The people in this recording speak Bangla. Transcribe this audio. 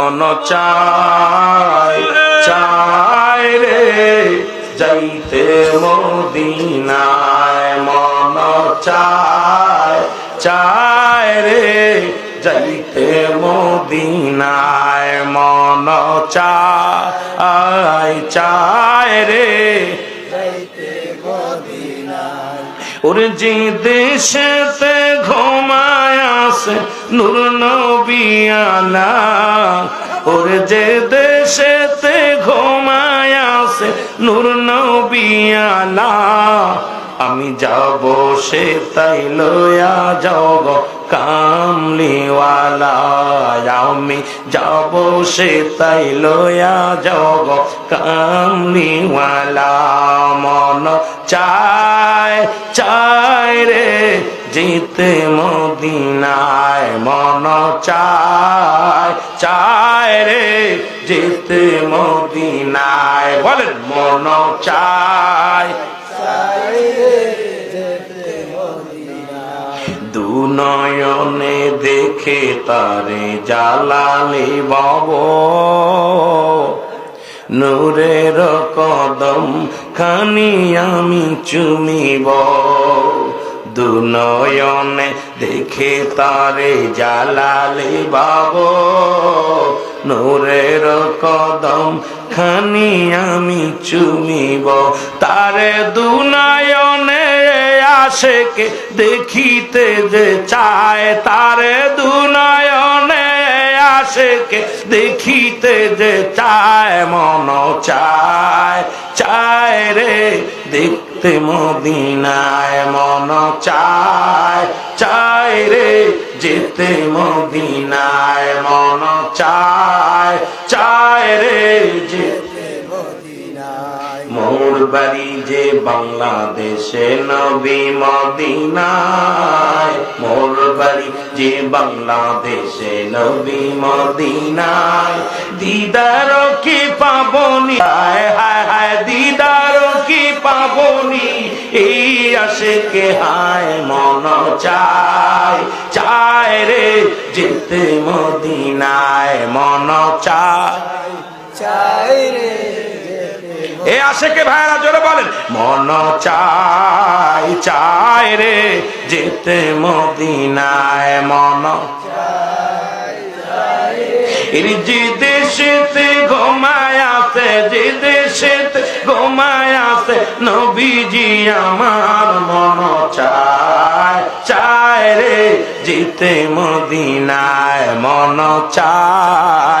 মন চায় চায় রে যাইতে মদিনায় মন চায় চায় রে যাইতে মদিনায় মন চায় চায় রে যাইতে মদিনায় ওরে যে দেশেতে ঘুমায় আছে নূর নবী আলা ওরে যে দেশেতে ঘুমায় আছে নূর নবী আলা আমি যাব সে তাই লয়া যাও গো কামলিওয়ালা আমি যাব সে তাই লয়া যাও গো কামলিওয়ালা মন চায় চায় রে যেতে মদিনায় মন চায় চায় রে যেতে মদিনায় বলেন মন চায় দু নয়নে দেখে তারে জালালি বাব নূরের কদম খানি আমি চুমিব দু নয়নে দেখে তারে জালালি বাব নূরের কদম খানি আমি চুমিব তারে দু নয়নে আশেকে দেখিতে যে চায় তারে দু নয়নে আশেকে দেখিতে যে চায় মন চায় চায় রে দেখতে মদিনায় মন চায় চায় রে যেতে মদিনায় মন চায় চায় রে যেতে মদিনায় মোর বাড়ি যে বাংলাদেশে নবী মদিনায় মোর বাড়ি যে বাংলাদেশে নবী মদিনায় দিদার কি পাবনি হায় হায় হায় দিদার কি পাবনি এই আশিকে হায় মন চায় চায় রে যেতে মদিনায় মন চায় চায় রে এ আশিকে ভাইরা জোরে বলেন মন চায় চায় রে যেতে মদিনায় মন যে দেশেতে ঘুমায় আছে যে দেশেতে ঘুমায় আছে নবীজি আমার মন চায় চায় রে যেতে মদিনায় মন চায়।